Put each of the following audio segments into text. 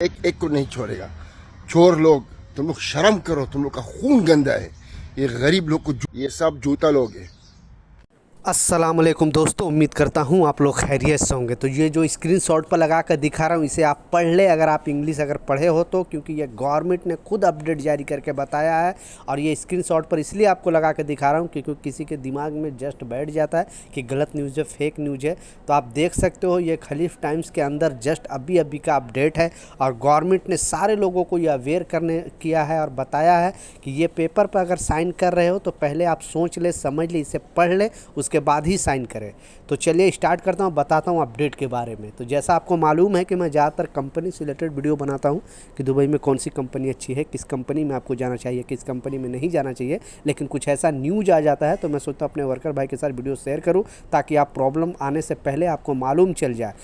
एक एक को नहीं छोड़ेगा। चोर लोग, तुम लोग शर्म करो, तुम लोग का खून गंदा है। ये गरीब लोग को ये सब जूता लोग है। अस्सलामुअलैकुम दोस्तों, उम्मीद करता हूँ आप लोग खैरियत से होंगे। तो ये जो स्क्रीनशॉट पर लगा कर दिखा रहा हूँ, इसे आप पढ़ ले अगर आप इंग्लिश अगर पढ़े हो तो, क्योंकि ये गवर्नमेंट ने खुद अपडेट जारी करके बताया है। और ये स्क्रीनशॉट पर इसलिए आपको लगा कर दिखा रहा हूँ क्योंकि किसी के दिमाग में जस्ट बैठ जाता है कि गलत न्यूज़ है, फेक न्यूज़ है। तो आप देख सकते हो ये खलीफ टाइम्स के अंदर जस्ट अभी अभी का अपडेट है। और गवर्नमेंट ने सारे लोगों को ये अवेयर करने किया है और बताया है कि ये पेपर पर अगर साइन कर रहे हो तो पहले आप सोच ले, समझ ले, इसे पढ़ ले, उसके बाद ही साइन करें। तो चलिए स्टार्ट करता हूँ, बताता हूँ अपडेट के बारे में। तो जैसा आपको मालूम है कि मैं ज़्यादातर कंपनी से रिलेटेड वीडियो बनाता हूँ कि दुबई में कौन सी कंपनी अच्छी है, किस कंपनी में आपको जाना चाहिए, किस कंपनी में नहीं जाना चाहिए। लेकिन कुछ ऐसा न्यूज़ आ जाता है तो मैं सोचता हूँ अपने वर्कर भाई के साथ वीडियो शेयर करूँ ताकि आप प्रॉब्लम आने से पहले आपको मालूम चल जाए।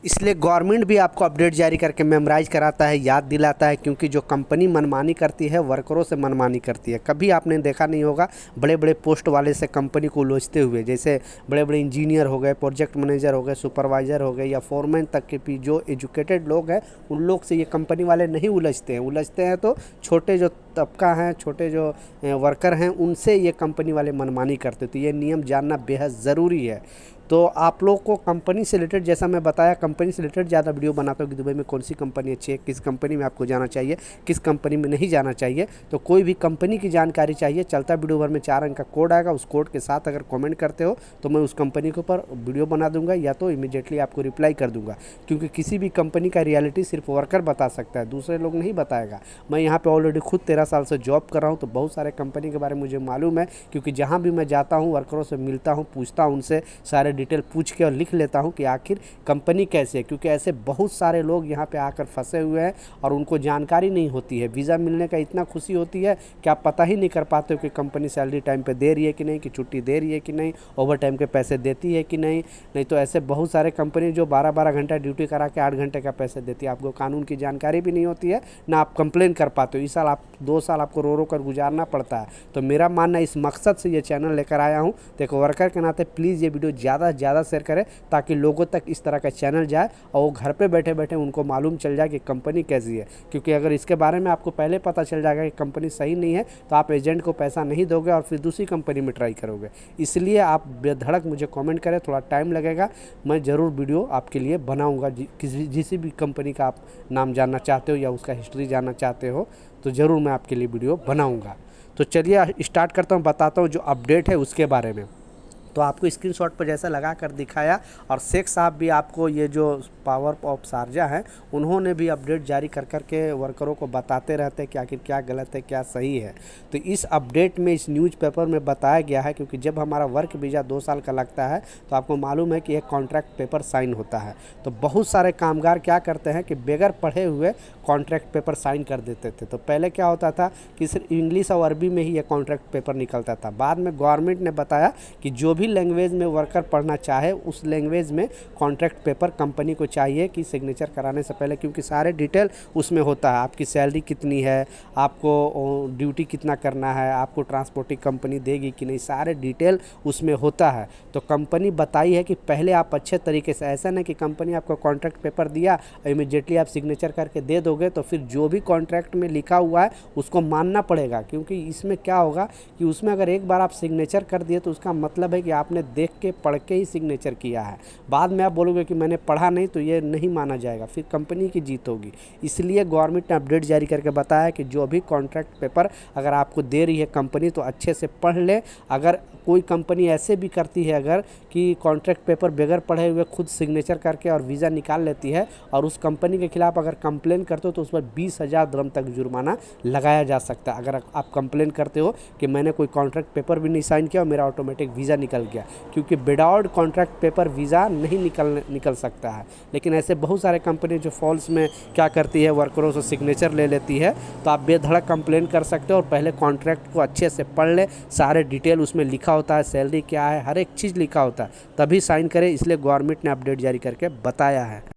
इसलिए गवर्नमेंट भी आपको अपडेट जारी करके मेमोराइज कराता है, याद दिलाता है, क्योंकि जो कंपनी मनमानी करती है वर्करों से मनमानी करती है। कभी आपने देखा नहीं होगा बड़े बड़े पोस्ट वाले से कंपनी को उलझते हुए, जैसे बड़े बड़े इंजीनियर हो गए, प्रोजेक्ट मैनेजर हो गए, सुपरवाइज़र हो गए या फोरमैन तक के भी जो एजुकेटेड लोग हैं उन लोग से ये कंपनी वाले नहीं उलझते हैं। उलझते हैं तो छोटे जो तबका हैं, छोटे जो वर्कर हैं, उनसे ये कंपनी वाले मनमानी करते। तो ये नियम जानना बेहद ज़रूरी है। तो आप लोग को कंपनी से रिलेटेड, जैसा मैं बताया, कंपनी से रिलेटेड ज़्यादा वीडियो बनाता हूँ कि दुबई में कौन सी कंपनी अच्छी है, किस कंपनी में आपको जाना चाहिए, किस कंपनी में नहीं जाना चाहिए। तो कोई भी कंपनी की जानकारी चाहिए, चलता वीडियो भर में 4 अंक का कोड आएगा, उस कोड के साथ अगर कमेंट करते हो तो मैं उस कंपनी के ऊपर वीडियो बना दूंगा या तो इमीडिएटली आपको रिप्लाई कर दूंगा। क्योंकि किसी भी कंपनी का रियलिटी सिर्फ वर्कर बता सकता है, दूसरे लोग नहीं बताएगा। मैं यहाँ पर ऑलरेडी खुद 13 साल से जॉब कर रहा हूँ, तो बहुत सारे कंपनी के बारे में मुझे मालूम है। क्योंकि जहाँ भी मैं जाता हूँ वर्करों से मिलता हूँ, पूछता हूँ, उनसे सारे डिटेल पूछ के और लिख लेता हूँ कि आखिर कंपनी कैसे है। क्योंकि ऐसे बहुत सारे लोग यहाँ पे आकर फंसे हुए हैं और उनको जानकारी नहीं होती है। वीज़ा मिलने का इतना खुशी होती है कि आप पता ही नहीं कर पाते हो कि कंपनी सैलरी टाइम पे दे रही है कि नहीं, कि छुट्टी दे रही है कि नहीं, ओवर टाइम के पैसे देती है कि नहीं तो ऐसे बहुत सारे कंपनी जो 12-12 घंटा ड्यूटी करा के 8 घंटे का पैसे देती है। आपको कानून की जानकारी भी नहीं होती है, ना आप कंप्लेन कर पाते हो। इस साल 2 साल आपको रो रो कर गुजारना पड़ता है। तो मेरा मानना इस मकसद से ये चैनल लेकर आया हूँ। तो एक वर्कर के नाते प्लीज़ ये वीडियो ज़्यादा से ज़्यादा शेयर करें ताकि लोगों तक इस तरह का चैनल जाए और वो घर पे बैठे बैठे उनको मालूम चल जाए कि कंपनी कैसी है। क्योंकि अगर इसके बारे में आपको पहले पता चल जाएगा कि कंपनी सही नहीं है तो आप एजेंट को पैसा नहीं दोगे और फिर दूसरी कंपनी में ट्राई करोगे। इसलिए आप बेधड़क मुझे कमेंट करें, थोड़ा टाइम लगेगा, मैं ज़रूर वीडियो आपके लिए बनाऊँगा। किसी भी कंपनी का आप नाम जानना चाहते हो या उसका हिस्ट्री जानना चाहते हो तो ज़रूर मैं आपके लिए वीडियो बनाऊँगा। तो चलिए स्टार्ट करता हूँ, बताता हूँ जो अपडेट है उसके बारे में। तो आपको स्क्रीनशॉट पर जैसा लगा कर दिखाया, और शेख साहब भी आपको ये जो पावर ऑफ शारजा है उन्होंने भी अपडेट जारी कर के वर्करों को बताते रहते हैं कि आखिर क्या गलत है क्या सही है। तो इस अपडेट में, इस न्यूज़पेपर में बताया गया है, क्योंकि जब हमारा वर्क वीज़ा 2 साल का लगता है तो आपको मालूम है कि एक कॉन्ट्रैक्ट पेपर साइन होता है। तो बहुत सारे कामगार क्या करते हैं कि बगैर पढ़े हुए कॉन्ट्रैक्ट पेपर साइन कर देते थे। तो पहले क्या होता था कि सिर्फ इंग्लिश और अरबी में ही ये कॉन्ट्रैक्ट पेपर निकलता था। बाद में गवर्नमेंट ने बताया कि जो भी लैंग्वेज में वर्कर पढ़ना चाहे उस लैंग्वेज में कॉन्ट्रैक्ट पेपर कंपनी को चाहिए कि सिग्नेचर कराने से पहले, क्योंकि सारे डिटेल उसमें होता है। आपकी सैलरी कितनी है, आपको ड्यूटी कितना करना है, आपको ट्रांसपोर्टिंग कंपनी देगी कि नहीं, सारे डिटेल उसमें होता है। तो कंपनी बताई है कि पहले आप अच्छे तरीके से, ऐसा नहीं कि कंपनी आपको कॉन्ट्रैक्ट पेपर दिया इमीडिएटली आप सिग्नेचर करके दे दोगे, तो फिर जो भी कॉन्ट्रैक्ट में लिखा हुआ है उसको मानना पड़ेगा। क्योंकि इसमें क्या होगा कि उसमें अगर एक बार आप सिग्नेचर कर दिए तो उसका मतलब है कि आपने देख के पढ़ के ही सिग्नेचर किया है। बाद में आप बोलोगे कि मैंने पढ़ा नहीं, तो ये नहीं माना जाएगा, फिर कंपनी की जीत होगी। इसलिए गवर्नमेंट ने अपडेट जारी करके बताया कि जो भी कॉन्ट्रैक्ट पेपर अगर आपको दे रही है कंपनी तो अच्छे से पढ़ ले। अगर कोई कंपनी ऐसे भी करती है अगर कि कॉन्ट्रैक्ट पेपर बगैर पढ़े हुए खुद सिग्नेचर करके और वीज़ा निकाल लेती है और उस कंपनी के खिलाफ अगर कंप्लेन करते हो तो उस पर 20,000 दिरहम तक जुर्माना लगाया जा सकता है। अगर आप कंप्लेन करते हो कि मैंने कोई कॉन्ट्रैक्ट पेपर भी नहीं साइन किया और मेरा ऑटोमेटिक वीज़ा निकल गया, क्योंकि विदाउट कॉन्ट्रैक्ट पेपर वीज़ा नहीं निकल सकता है। लेकिन ऐसे बहुत सारे कंपनी जो फॉल्स में क्या करती है, वर्करों से सिग्नेचर ले लेती है। तो आप बेधड़क कंप्लेन कर सकते हो और पहले कॉन्ट्रैक्ट को अच्छे से पढ़ ले, सारे डिटेल उसमें लिखा होता है, सैलरी क्या है, हर एक चीज़ लिखा होता है, तभी साइन करें। इसलिए गवर्नमेंट ने अपडेट जारी करके बताया है।